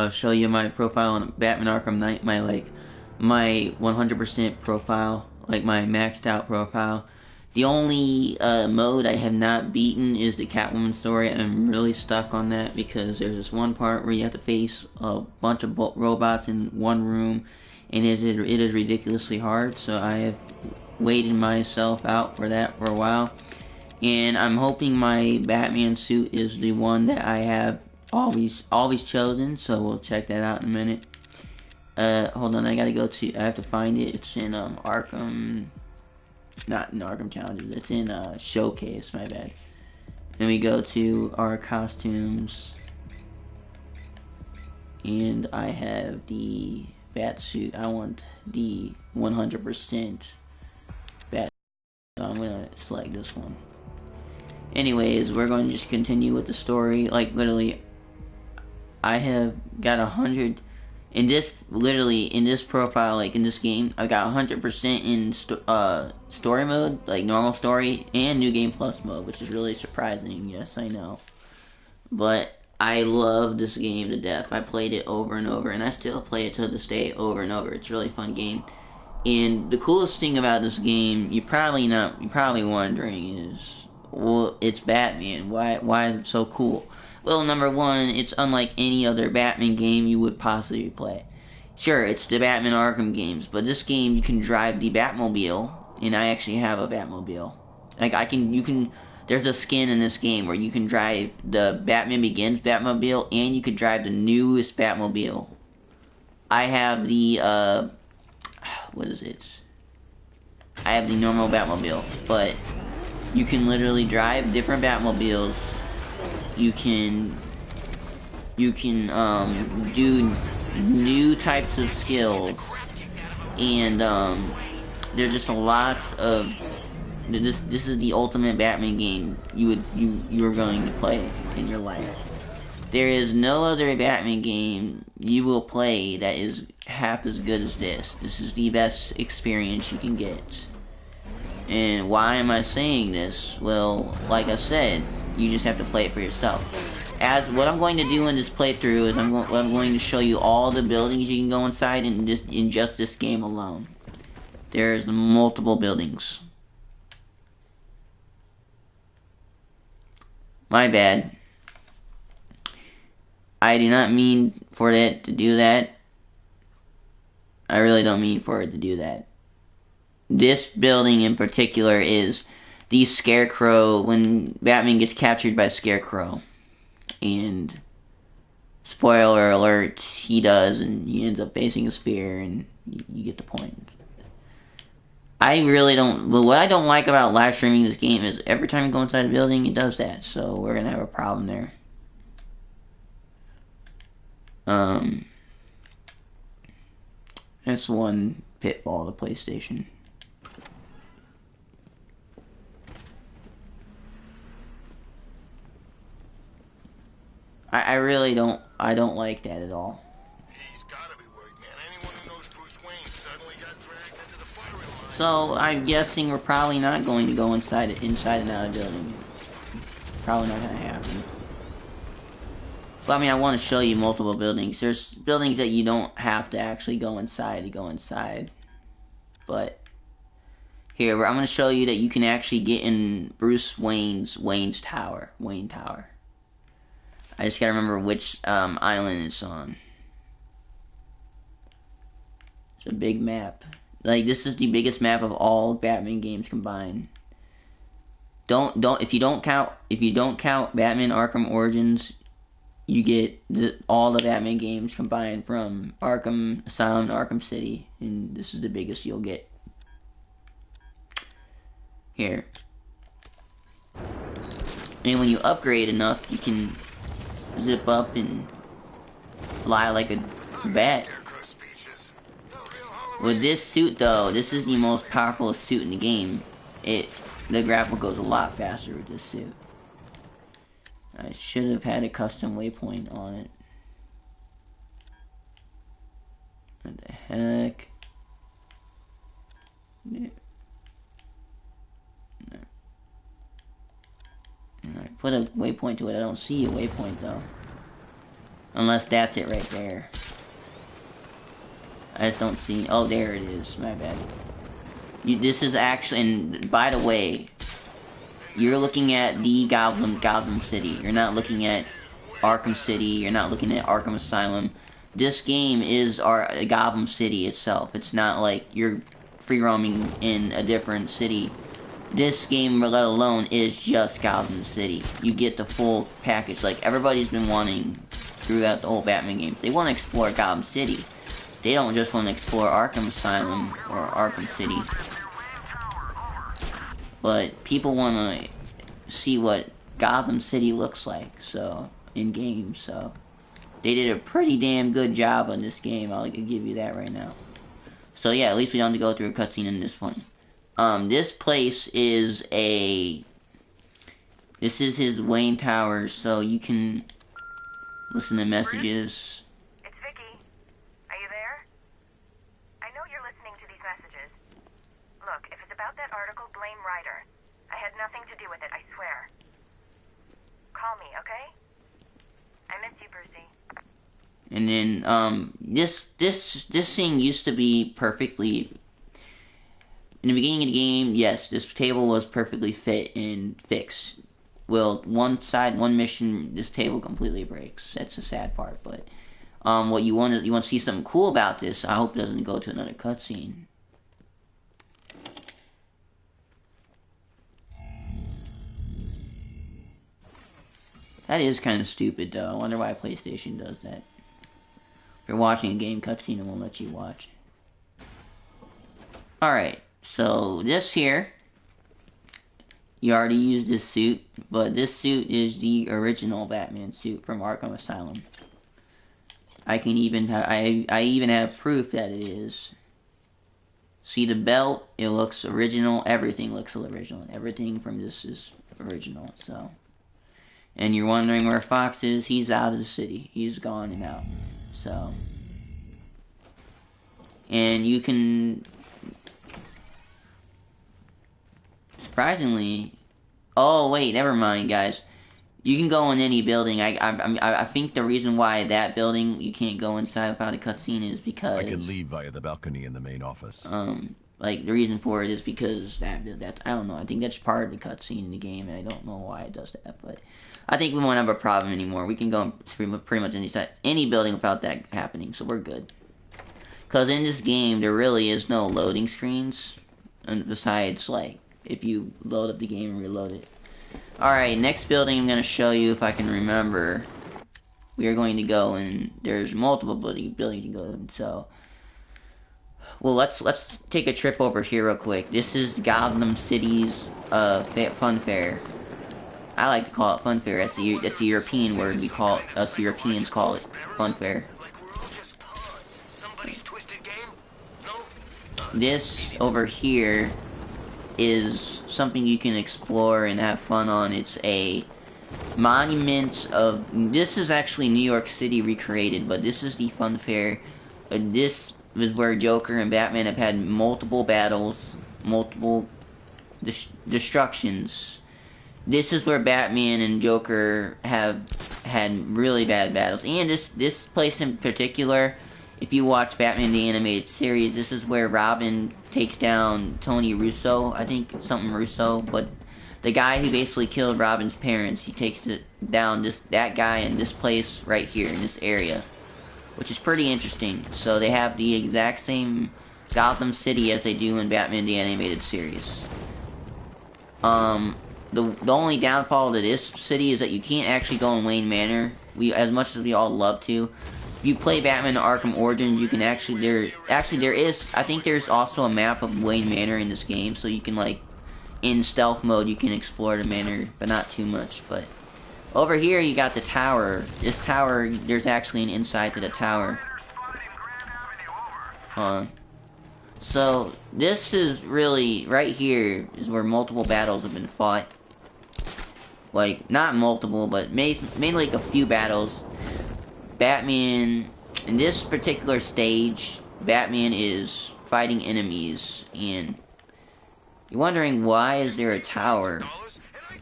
show you my profile on Batman Arkham Knight, my 100% profile, like my maxed out profile. The only mode I have not beaten is the Catwoman story. I'm really stuck on that because there's this one part where you have to face a bunch of robots in one room, and it is ridiculously hard. So I have waited myself out for that for a while, and I'm hoping my Batman suit is the one that I have always chosen. So we'll check that out in a minute. Hold on, I have to find it. It's in Arkham, not in Arkham Challenges. It's in Showcase. My bad. Then we go to our costumes, and I have the bat suit. I want the 100% bat. So I'm gonna select this one. Anyways, we're going to just continue with the story. Like literally, I have got 100 in this. Literally in this profile, like in this game, I got 100% in story mode, like normal story, and new game plus mode, which is really surprising. Yes, I know, but I love this game to death. I played it over and over, and I still play it to this day over and over. It's a really fun game. And the coolest thing about this game, you're probably wondering is, well, it's Batman. Why is it so cool? Well, number one, it's unlike any other Batman game you would possibly play. Sure, it's the Batman Arkham games, but this game you can drive the Batmobile, and I actually have a Batmobile. Like you can. There's a skin in this game where you can drive the Batman Begins Batmobile, and you can drive the newest Batmobile. I have the what is it? I have the normal Batmobile, but you can literally drive different Batmobiles. You can do new types of skills, and there's just a lot of this is the ultimate Batman game you're going to play in your life. There is no other Batman game you will play that is half as good as this. This is the best experience you can get. And why am I saying this? Well, like I said, you just have to play it for yourself. As what I'm going to do in this playthrough is I'm going to show you all the buildings you can go inside in just this game alone. There's multiple buildings. My bad. I do not mean for it to do that. I really don't mean for it to do that. This building in particular is the Scarecrow, when Batman gets captured by Scarecrow. And spoiler alert, he does, and he ends up facing his fear, and you get the point. I really don't, but what I don't like about live streaming this game is every time you go inside a building, it does that, so we're gonna have a problem there. That's one pitfall of PlayStation. I really don't, I don't like that at all. He's gotta be worried, man. Anyone who knows Bruce Wayne suddenly got dragged into the firing line. So I'm guessing we're probably not going to go inside and out of building. Probably not gonna happen. But I mean, I want to show you multiple buildings. There's buildings that you don't have to actually go inside to go inside. But here, I'm going to show you that you can actually get in Bruce Wayne's Tower. Wayne Tower. I just gotta remember which island it's on. It's a big map. Like, this is the biggest map of all Batman games combined. If you don't count Batman Arkham Origins, you get all the Batman games combined from Arkham Asylum to Arkham City, and this is the biggest you'll get. Here. And when you upgrade enough, you can zip up and fly like a bat. With this suit, though, this is the most powerful suit in the game. The grapple goes a lot faster with this suit. I should have had a custom waypoint on it. What the heck? Yeah. I put a waypoint to it. I don't see a waypoint though. Unless that's it right there. I just don't see... Oh, there it is. My bad. This is actually... And by the way, you're looking at the Gotham City. You're not looking at Arkham City. You're not looking at Arkham Asylum. This game is Gotham City itself. It's not like you're free roaming in a different city. This game, let alone, is just Gotham City. You get the full package. Like, everybody's been wanting throughout the whole Batman games. They want to explore Gotham City. They don't just want to explore Arkham Asylum or Arkham City. But people want to see what Gotham City looks like, so, in games, so. They did a pretty damn good job on this game, I'll give you that right now. So yeah, at least we don't have to go through a cutscene in this one. This place is this is his Wayne Towers, so you can listen to messages. It's Vicky. Are you there? I know you're listening to these messages. Look, if it's about that article, blame Ryder. I had nothing to do with it, I swear. Call me, okay? I miss you, Brucey. And then, this thing used to be perfectly... In the beginning of the game, yes, this table was perfectly fit and fixed. Well, one mission, this table completely breaks. That's the sad part, but... what you want to see something cool about this, I hope it doesn't go to another cutscene. That is kind of stupid, though. I wonder why PlayStation does that. If you're watching a game cutscene, it won't let you watch. Alright, so this here, you already used this suit, but this suit is the original Batman suit from Arkham Asylum. I can even I even have proof that it is. See the belt? It looks original. Everything looks original. Everything from this is original, so... And you're wondering where Fox is? He's out of the city. He's gone and out. So. And you can... Surprisingly... Oh, wait, never mind, guys. You can go in any building. I think the reason why that building you can't go inside without a cutscene is because... I can leave via the balcony in the main office. Like, the reason for it is because that I don't know. I think that's part of the cutscene in the game, and I don't know why it does that, but... I think we won't have a problem anymore. We can go pretty much any building without that happening, so we're good. Because in this game, there really is no loading screens, and besides, like, if you load up the game and reload it. Alright, next building I'm going to show you if I can remember. We are going to go, and there's multiple buildings to go in, so... Well, let's take a trip over here real quick. This is Gotham City's fun fair. I like to call it fun fair. That's the European word. We call it, us Europeans call it fun fair. This over here is something you can explore and have fun on. It's a monument of... This is actually New York City recreated, but this is the fun fair. This is where Joker and Batman have had multiple battles, multiple destructions. This is where Batman and Joker have had really bad battles. And this place in particular, if you watch Batman the Animated Series, this is where Robin takes down Tony Russo. I think it's something Russo, but the guy who basically killed Robin's parents, he takes down that guy in this place right here, in this area. Which is pretty interesting. So they have the exact same Gotham City as they do in Batman the Animated Series. The only downfall to this city is that you can't actually go in Wayne Manor. As much as we all love to. If you play Batman Arkham Origins, you can actually, there is, I think there's also a map of Wayne Manor in this game, so you can, like, in stealth mode, you can explore the manor, but not too much, but... Over here, you got the tower. This tower, there's actually an inside to the tower. So, this is really, right here, is where multiple battles have been fought. Like, not multiple, but mainly like a few battles. Batman, in this particular stage, Batman is fighting enemies, and you're wondering why is there a tower?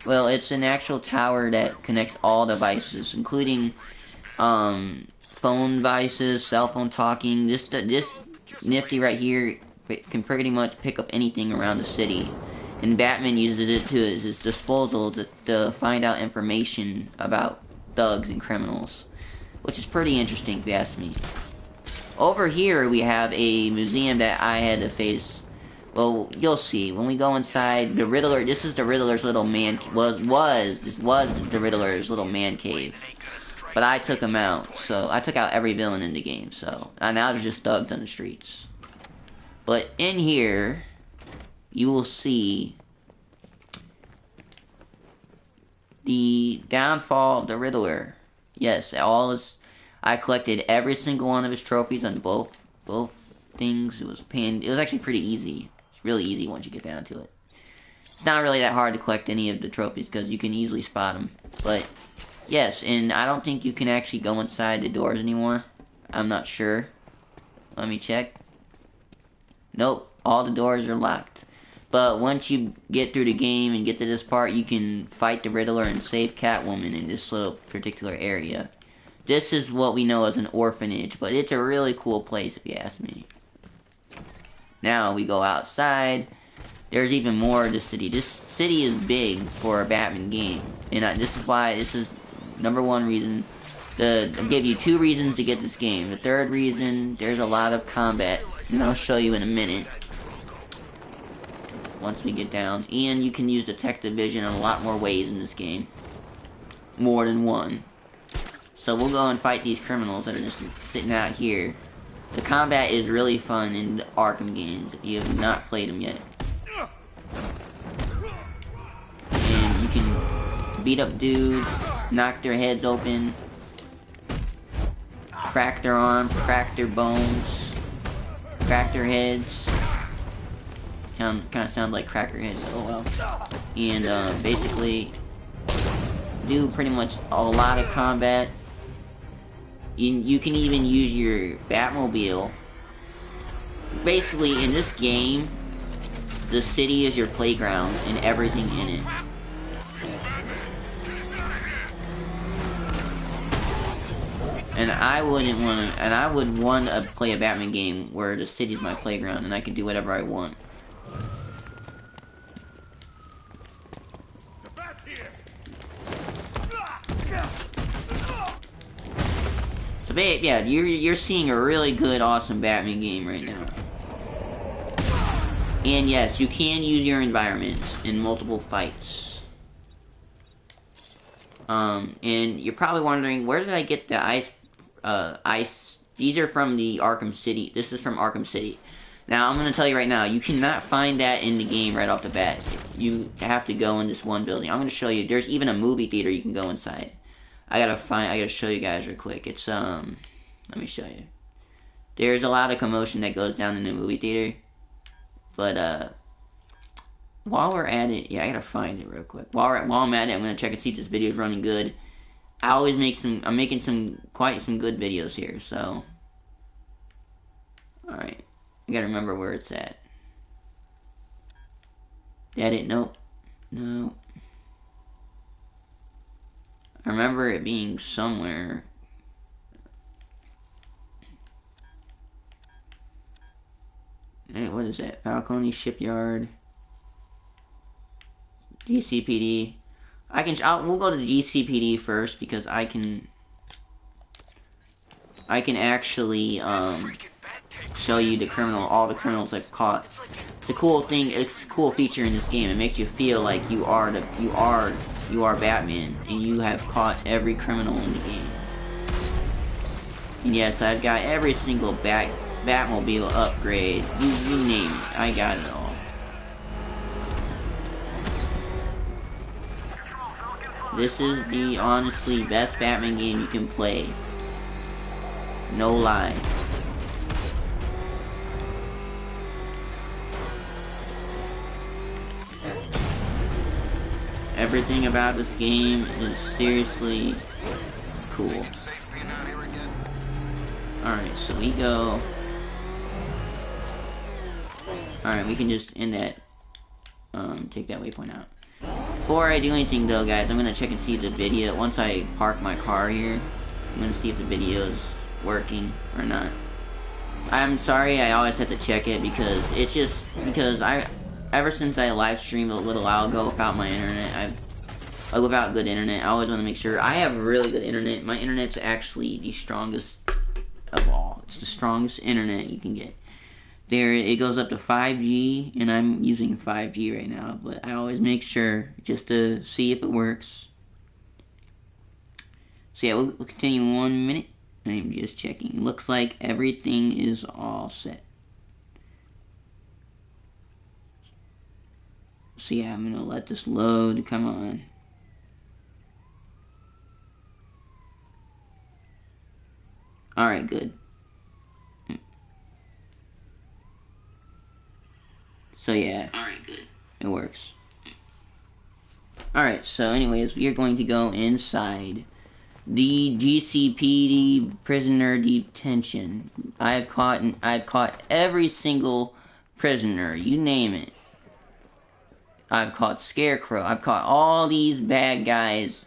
Well, it's an actual tower that connects all devices, including phone devices, cell phone talking. This Nifty right here can pretty much pick up anything around the city. And Batman uses it to his disposal to find out information about thugs and criminals. Which is pretty interesting if you ask me. Over here we have a museum that I had to face. Well, you'll see. When we go inside, the Riddler, this is the Riddler's little man, this was the Riddler's little man cave. But I took him out, so I took out every villain in the game, so now there's just thugs on the streets. But in here, you will see the downfall of the Riddler. Yes, I collected every single one of his trophies on both things. It was actually pretty easy. It's really easy once you get down to it. It's not really that hard to collect any of the trophies because you can easily spot them. But yes, and I don't think you can actually go inside the doors anymore. I'm not sure. Let me check. Nope, all the doors are locked. But once you get through the game and get to this part, you can fight the Riddler and save Catwoman in this little particular area. This is what we know as an orphanage, but it's a really cool place if you ask me. Now we go outside. There's even more of the city. This city is big for a Batman game. And this is why, this is number one reason. I'll give you 2 reasons to get this game. The third reason, there's a lot of combat. And I'll show you in a minute. Once we get down. And you can use Detective Vision in a lot more ways in this game. More than one. So we'll go and fight these criminals that are just sitting out here. The combat is really fun in the Arkham games if you have not played them yet. And you can beat up dudes, knock their heads open, crack their arms, crack their bones, crack their heads. Kind of sound like cracker heads, oh well. And basically do pretty much a lot of combat. You can even use your Batmobile. Basically, in this game, the city is your playground and everything in it. And I would want to play a Batman game where the city's my playground and I can do whatever I want. So yeah, you're seeing a really good, awesome Batman game right now. And yes, you can use your environment in multiple fights. And you're probably wondering, where did I get the ice? These are from the Arkham City. This is from Arkham City. Now, I'm gonna tell you right now, you cannot find that in the game right off the bat. You have to go in this one building. I'm gonna show you. There's even a movie theater you can go inside. I gotta show you guys real quick. It's, let me show you. There's a lot of commotion that goes down in the movie theater. But, while we're at it, yeah, I gotta find it real quick. While I'm at it, I'm gonna check and see if this video is running good. I'm making quite some good videos here, so. Alright. I gotta remember where it's at. That it? Nope. No. I remember it being somewhere. Hey, what is that? Falcone Shipyard. GCPD. We'll go to the GCPD first because I can actually show you all the criminals I've caught. It's a cool thing. It's a cool feature in this game. It makes you feel like you are Batman and you have caught every criminal in the game. And yes, I've got every single Batmobile upgrade. You name it, I got it all. This is the honestly best Batman game you can play. No lie. Everything about this game is seriously cool. Alright, so we go. Alright, we can just end that. Take that waypoint out. Before I do anything though, guys, I'm gonna check and see the video. Once I park my car here, I'm gonna see if the video is working or not. I'm sorry, I always have to check it because it's just because ever since I live streamed a little while ago without my internet, without good internet, I always want to make sure I have really good internet. My internet's actually the strongest of all. It's the strongest internet you can get. There, it goes up to 5G, and I'm using 5G right now, but I always make sure just to see if it works. So yeah, we'll continue 1 minute. I'm just checking. Looks like everything is all set. So yeah, I'm gonna let this load. Come on. Alright, good. So yeah. Alright, good. It works. Alright, so anyways, we are going to go inside the GCPD prisoner detention. I've caught every single prisoner, you name it. I've caught Scarecrow. I've caught all these bad guys.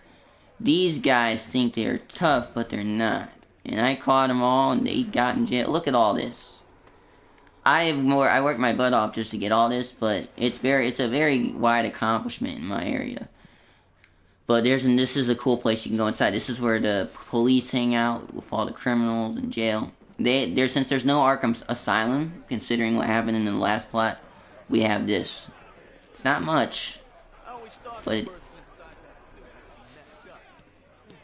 These guys think they're tough, but they're not. And I caught them all, and they got in jail. Look at all this. I worked my butt off just to get all this, but it's a very wide accomplishment in my area. But this is a cool place you can go inside. This is where the police hang out with all the criminals in jail. Since there's no Arkham Asylum, considering what happened in the last plot, we have this. It's not much, but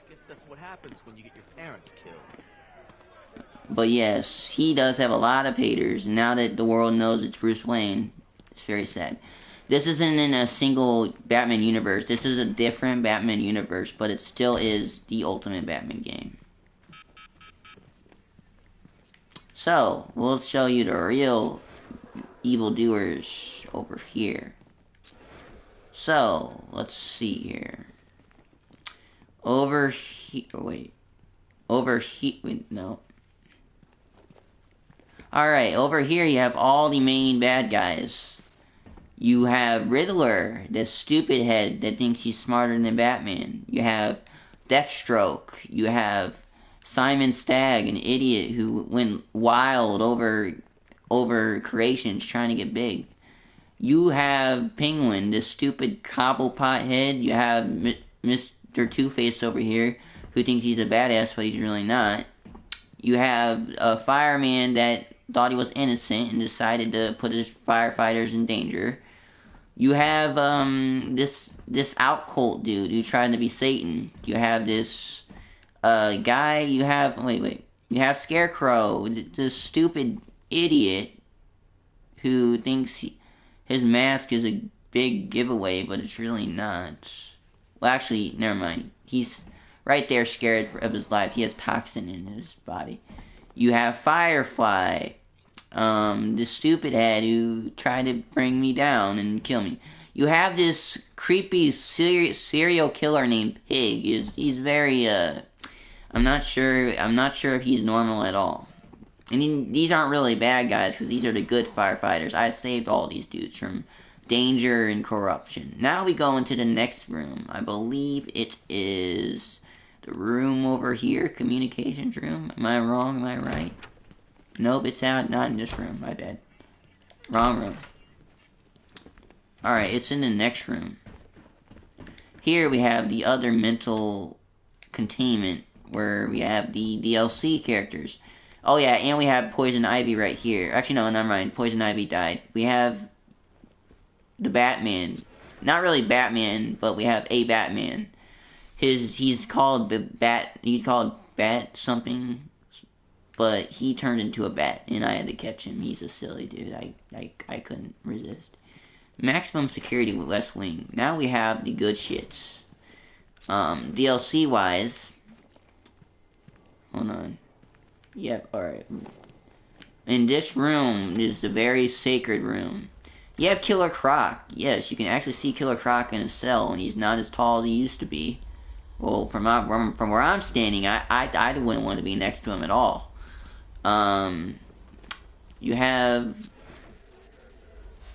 guess that's what happens when you get your parents killed. But yes, he does have a lot of haters. Now that the world knows it's Bruce Wayne, it's very sad. This isn't in a single Batman universe. This is a different Batman universe, but it still is the ultimate Batman game. So, we'll show you the real evildoers over here. So, let's see here. Over here, wait. No. Alright, over here you have all the main bad guys. You have Riddler, the stupid head that thinks he's smarter than Batman. You have Deathstroke. You have Simon Stagg, an idiot who went wild over creations trying to get big. You have Penguin, the stupid cobblepot head. You have Mr. Two-Face over here, who thinks he's a badass, but he's really not. You have a fireman that thought he was innocent and decided to put his firefighters in danger. You have this out cult dude who tried to be Satan. You have this guy. You have You have Scarecrow, this stupid idiot who thinks his mask is a big giveaway, but it's really not. Well, actually, never mind. He's right there scared of his life. He has toxin in his body. You have Firefly, this stupid head who tried to bring me down and kill me. You have this creepy serial killer named Pig. He's very I'm not sure if he's normal at all. And these aren't really bad guys, because these are the good firefighters. I saved all these dudes from danger and corruption. Now we go into the next room. I believe it is the room over here, communications room. Am I wrong? Am I right? Nope, it's not in this room. My bad. Wrong room. Alright, it's in the next room. Here we have the other mental containment, where we have the DLC characters. Oh yeah, and we have Poison Ivy right here. Actually, no, never mind. Poison Ivy died. We have the Batman. Not really Batman, but we have a Batman. He's called Bat something, but he turned into a bat, and I had to catch him. He's a silly dude. I couldn't resist. Maximum security with West Wing. Now we have the good shits. DLC wise. Hold on. Yep, alright. In this room is the very sacred room. You have Killer Croc. Yes, you can actually see Killer Croc in a cell, and he's not as tall as he used to be. Well, from where I'm standing, I wouldn't want to be next to him at all. You have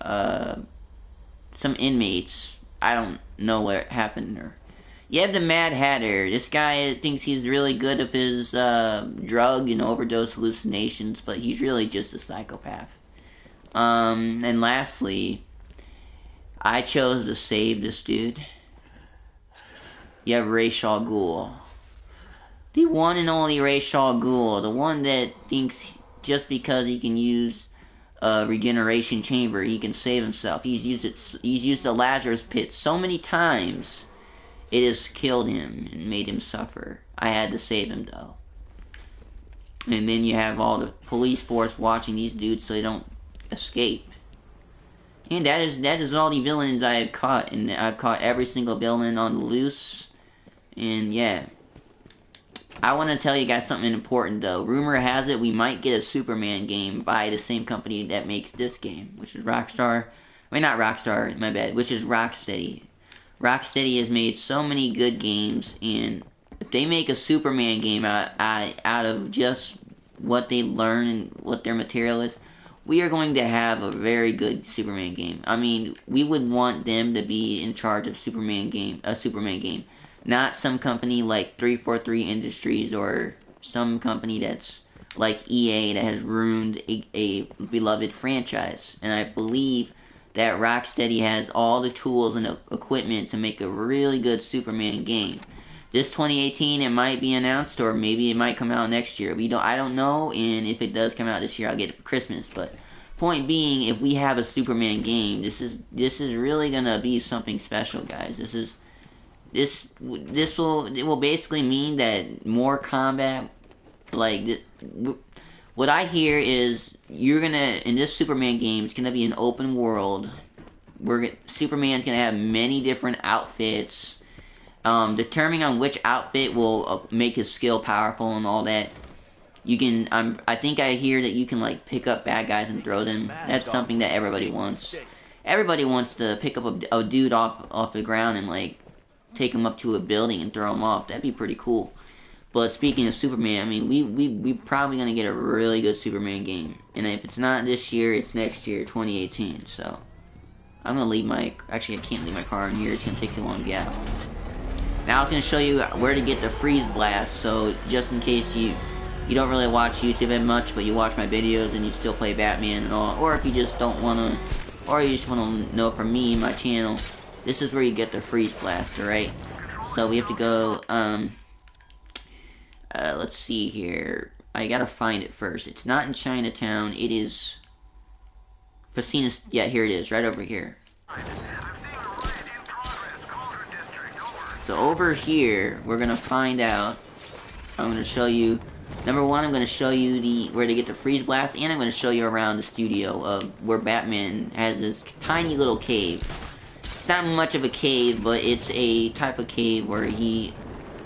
some inmates. I don't know what happened there. You have the Mad Hatter. This guy thinks he's really good at his drug and overdose hallucinations, but he's really just a psychopath. And lastly, I chose to save this dude. You have Ra's al Ghul. The one and only Ra's al Ghul. The one that thinks just because he can use a regeneration chamber, he can save himself. He's used the Lazarus pit so many times, it has killed him and made him suffer. I had to save him though. And then you have all the police force watching these dudes so they don't escape. And that is all the villains I have caught, and I've caught every single villain on the loose. And yeah. I want to tell you guys something important though. Rumor has it we might get a Superman game by the same company that makes this game, which is Rockstar. I mean, not Rockstar, my bad, which is Rocksteady. Rocksteady has made so many good games, and if they make a Superman game out of just what they learn and what their material is, we are going to have a very good Superman game. I mean, we would want them to be in charge of a Superman game. Not some company like 343 Industries or some company that's like EA that has ruined a beloved franchise. And I believe that Rocksteady has all the tools and equipment to make a really good Superman game. This 2018, it might be announced, or maybe it might come out next year. I don't know, and if it does come out this year, I'll get it for Christmas. But point being, if we have a Superman game, this is really gonna be something special, guys. It will basically mean that more combat, like, what I hear is in this Superman game, it's gonna be an open world. Superman's gonna have many different outfits. Determining on which outfit will make his skill powerful and all that. I think I hear that you can, like, pick up bad guys and throw them. That's something that everybody wants. Everybody wants to pick up a dude off the ground and, like, take him up to a building and throw him off. That'd be pretty cool. But speaking of Superman, I mean, we probably gonna get a really good Superman game. And if it's not this year, it's next year, 2018. So I'm gonna leave actually I can't leave my car in here. It's gonna take too long to get out. Now I was gonna show you where to get the freeze blast. So just in case you don't really watch YouTube that much, but you watch my videos and you still play Batman and all, or if you just don't wanna, or you just wanna know from me, my channel. This is where you get the freeze blast, alright? So we have to go, let's see here. I gotta find it first. It's not in Chinatown. It is Facina's. Yeah, here it is, right over here. So over here, we're gonna find out. I'm gonna show you. Number one, I'm gonna show you where to get the freeze blast, and I'm gonna show you around the studio of where Batman has this tiny little cave. It's not much of a cave, but it's a type of cave where he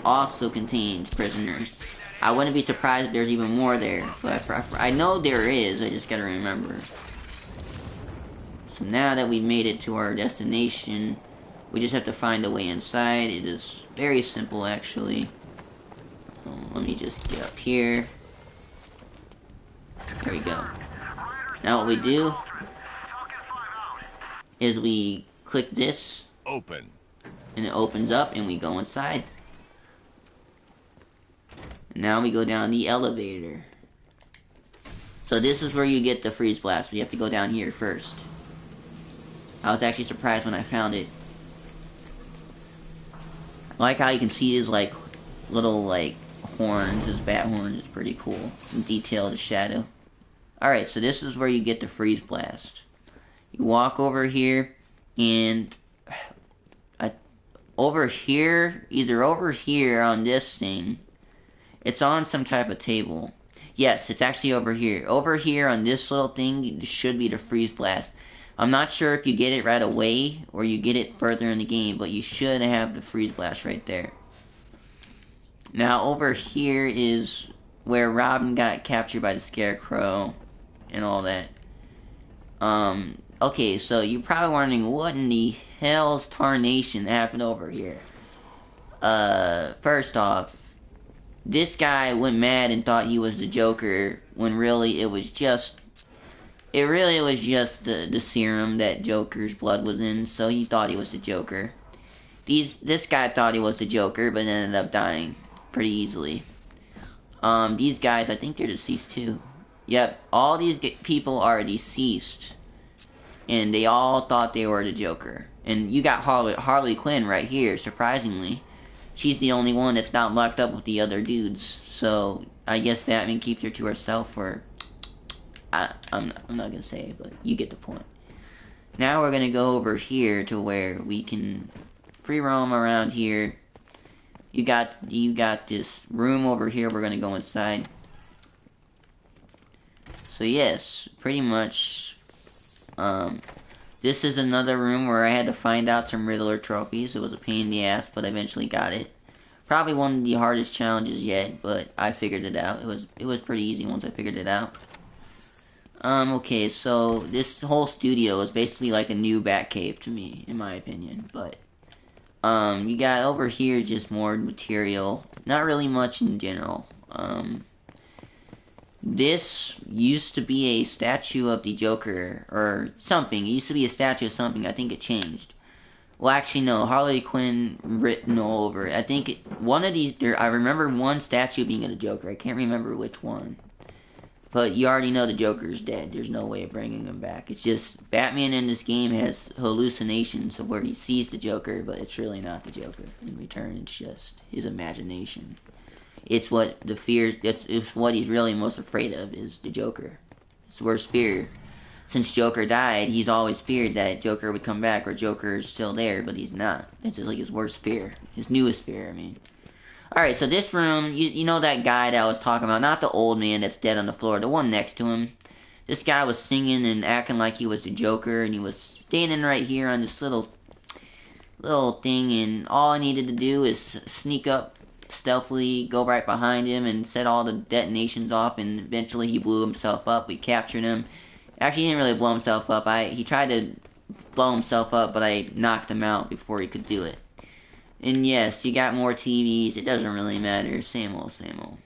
also contains prisoners. I wouldn't be surprised if there's even more there, but I know there is, I just gotta remember. So now that we've made it to our destination, we just have to find a way inside. It is very simple, actually. Let me just get up here. There we go. Now what we do is we click this. Open. And it opens up and we go inside. Now we go down the elevator. So this is where you get the freeze blast. We have to go down here first. I was actually surprised when I found it. I like how you can see his, like, little, like, horns, his bat horns. Is pretty cool. And detailed shadow. Alright, so this is where you get the freeze blast. You walk over here, and over here, either over here on this thing, it's on some type of table. Yes, it's actually over here. Over here on this little thing should be the freeze blast. I'm not sure if you get it right away or you get it further in the game, but you should have the freeze blast right there. Now over here is where Robin got captured by the Scarecrow and all that. Okay, so you're probably wondering what in the hell's tarnation happened over here. First off, this guy went mad and thought he was the Joker when really it was just the serum that Joker's blood was in, so he thought he was the Joker. This guy thought he was the Joker, but ended up dying pretty easily. These guys, I think they're deceased too. Yep, all these people are deceased. And they all thought they were the Joker. And you got Harley Quinn right here, surprisingly. She's the only one that's not locked up with the other dudes. So, I guess Batman keeps her to herself for... I'm not gonna say, but you get the point. Now we're gonna go over here to where we can free roam around here. You got this room over here. We're gonna go inside. So yes, pretty much. This is another room where I had to find out some Riddler trophies. It was a pain in the ass, but I eventually got it. Probably one of the hardest challenges yet, but I figured it out. It was pretty easy once I figured it out. Okay, so this whole studio is basically like a new Batcave to me, in my opinion, but you got over here just more material. Not really much in general. This used to be a statue of the Joker, or something. It used to be a statue of something. I think it changed. Well, actually, no. Harley Quinn written all over it. I think one of these... I remember one statue being of the Joker. I can't remember which one. But you already know the Joker's dead. There's no way of bringing him back. It's just Batman in this game has hallucinations of where he sees the Joker, but it's really not the Joker. In return, it's just his imagination. It's what the fears. It's what he's really most afraid of is the Joker. His worst fear. Since Joker died, he's always feared that Joker would come back or Joker is still there, but he's not. It's just like his worst fear, his newest fear. I mean. Alright, so this room, you know that guy that I was talking about, not the old man that's dead on the floor, the one next to him. This guy was singing and acting like he was the Joker, and he was standing right here on this little thing, and all I needed to do is sneak up stealthily, go right behind him, and set all the detonations off, and eventually he blew himself up. We captured him. Actually, he didn't really blow himself up. He tried to blow himself up, but I knocked him out before he could do it. And yes, you got more TVs. It doesn't really matter. Same old, same old.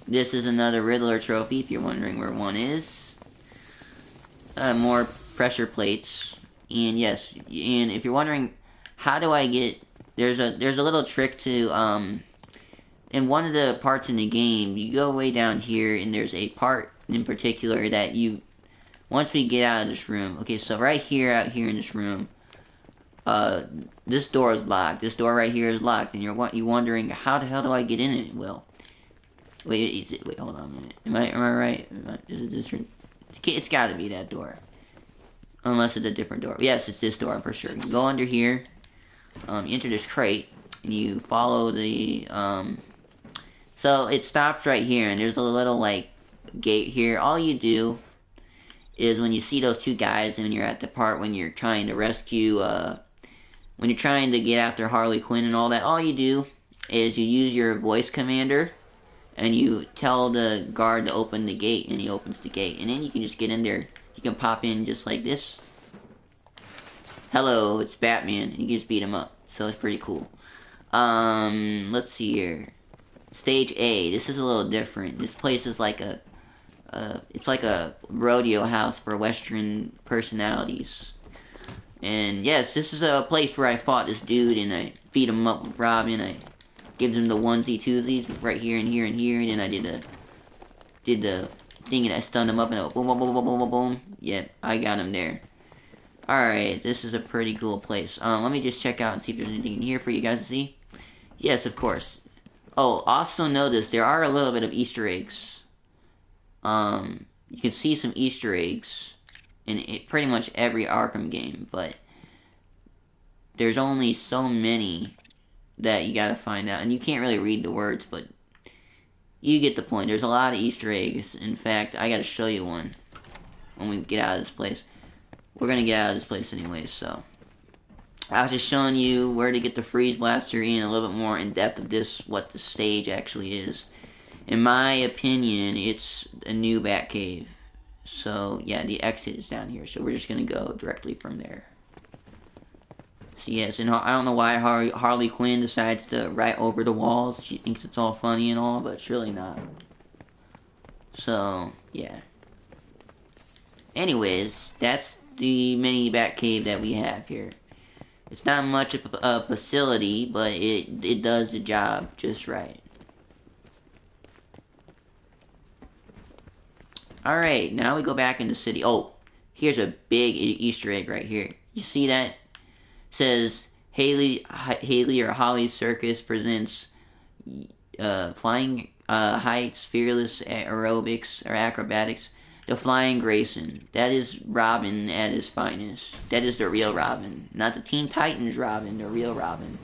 This is another Riddler trophy, if you're wondering where one is. More pressure plates. And yes, and if you're wondering, how do I get... There's a little trick to, in one of the parts in the game, you go way down here, and there's a part in particular that you... Once we get out of this room... Okay, so right here, out here in this room... this door is locked. This door right here is locked, and you're wondering how the hell do I get in it? Well, wait, hold on a minute. Am I right? Is it this? It's got to be that door, unless it's a different door. Yes, it's this door for sure. You go under here, enter this crate, and you follow the So it stops right here, and there's a little like gate here. All you do is when you see those two guys, and you're at the part when you're trying to rescue. When you're trying to get after Harley Quinn and all that, all you do is you use your voice commander and you tell the guard to open the gate, and he opens the gate. And then you can just get in there. You can pop in just like this. Hello, it's Batman. And you can just beat him up. So it's pretty cool. Let's see here. Stage A. This is a little different. This place is like it's like a rodeo house for Western personalities. And yes, this is a place where I fought this dude, and I beat him up with Robin. I gives him the onesie twosies right here and here and here, and then I did the thing, and I stunned him up, and I went boom, boom, boom, boom, boom, boom, boom. Yep, I got him there. Alright, this is a pretty cool place. Let me just check out and see if there's anything in here for you guys to see. Yes, of course. Oh, also notice there are a little bit of Easter eggs. You can see some Easter eggs in pretty much every Arkham game, but there's only so many that you gotta find out, and you can't really read the words, but you get the point. There's a lot of Easter eggs. In fact, I gotta show you one when we get out of this place. We're gonna get out of this place anyways, so I was just showing you where to get the Freeze Blaster and a little bit more in depth of what the stage actually is. In my opinion, it's a new Batcave. So, yeah, the exit is down here. So, we're just going to go directly from there. So, yes, and I don't know why Harley Quinn decides to write over the walls. She thinks it's all funny and all, but it's really not. So, yeah. Anyways, that's the mini Batcave that we have here. It's not much of a facility, but it does the job just right. Alright, now we go back in the city. Oh, here's a big Easter egg right here. You see that? It says Haley or Holly Circus presents Flying Heights, Fearless Aerobics or Acrobatics. The Flying Grayson. That is Robin at his finest. That is the real Robin. Not the Teen Titans Robin, the real Robin.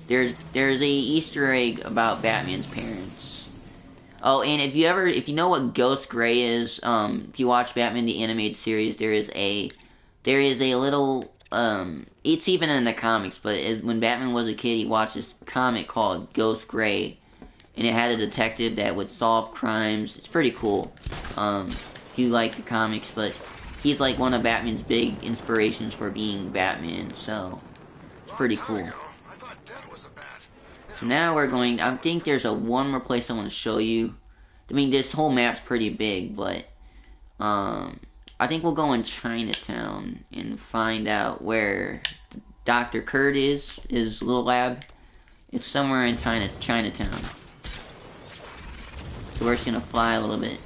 There's a Easter egg about Batman's parents. Oh, and if you know what Ghost Gray is, if you watch Batman the Animated Series, there is a little, it's even in the comics, but when Batman was a kid, he watched this comic called Ghost Gray, and it had a detective that would solve crimes. It's pretty cool, if you like the comics, but he's like one of Batman's big inspirations for being Batman, so it's pretty cool. So now we're going, I think there's one more place I want to show you. I mean, this whole map's pretty big, but, I think we'll go in Chinatown and find out where Dr. Kurt is, his little lab. It's somewhere in Chinatown. So we're just gonna fly a little bit.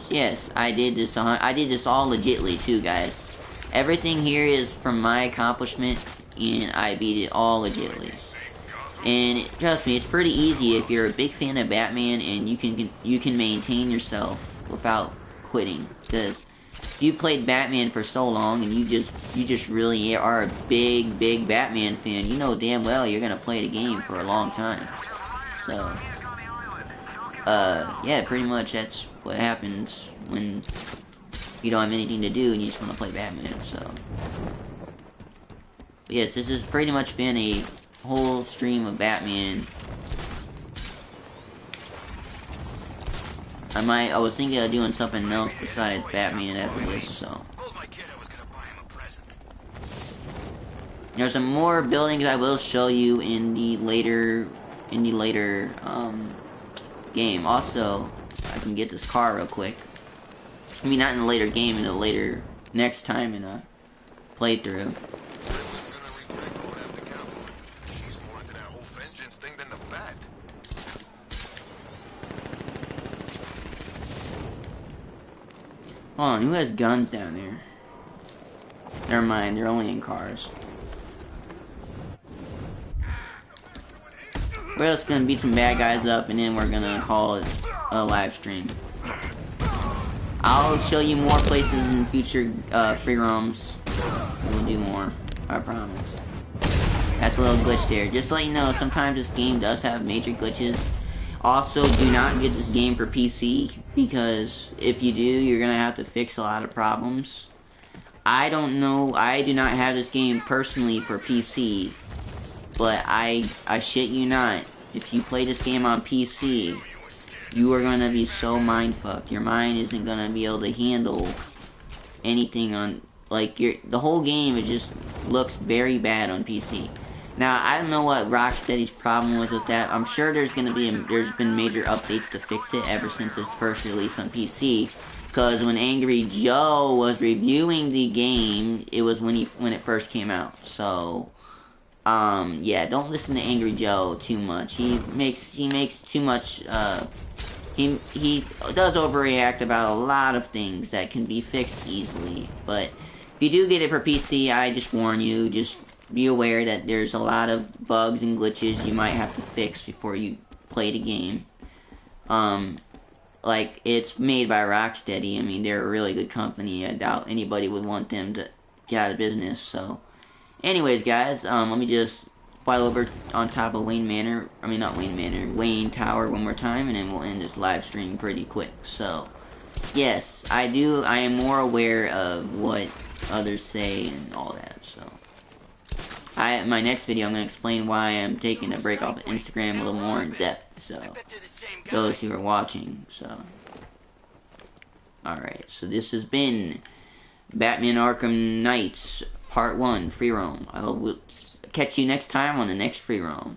So yes, I did this all legitly too, guys. Everything here is from my accomplishment, and I beat it all legitly. And trust me, it's pretty easy if you're a big fan of Batman and you can maintain yourself without quitting. Because you played Batman for so long and you just really are a big Batman fan, you know damn well you're gonna play the game for a long time. So yeah, pretty much that's what happens when you don't have anything to do and you just want to play Batman. So but yes, this has pretty much been a whole stream of Batman. I was thinking of doing something else besides Batman after this, so. There's some more buildings I will show you in the later game. Also, I can get this car real quick. I mean, not in the later game, in the later next time in a playthrough. Hold on, who has guns down there? Never mind, they're only in cars. We're just gonna beat some bad guys up and then we're gonna call it a live stream. I'll show you more places in future free roams. We'll do more, I promise. That's a little glitch there. Just to let you know, sometimes this game does have major glitches. Also, do not get this game for PC, because if you do, you're gonna have to fix a lot of problems. I don't know, I do not have this game personally for PC, but I shit you not, if you play this game on PC, you are gonna be so mindfucked. Your mind isn't gonna be able to handle anything on, like, the whole game, it just looks very bad on PC. Now, I don't know what Rocksteady's problem was with that. I'm sure there's been major updates to fix it ever since its first release on PC. Because when Angry Joe was reviewing the game, it was when it first came out. So, yeah, don't listen to Angry Joe too much. He makes too much, he does overreact about a lot of things that can be fixed easily. But if you do get it for PC, I just warn you, just be aware that there's a lot of bugs and glitches you might have to fix before you play the game. Like, it's made by Rocksteady. I mean, they're a really good company. I doubt anybody would want them to get out of business, so. Anyways, guys, let me just fly over on top of Wayne Manor. I mean, not Wayne Manor, Wayne Tower one more time, and then we'll end this live stream pretty quick. So, yes, I am more aware of what others say and all that, so. In my next video, I'm going to explain why I'm taking a break off of Instagram a little more in depth, so, those who are watching, so. Alright, so this has been Batman Arkham Knights Part 1 Free Roam. I will catch you next time on the next Free Roam.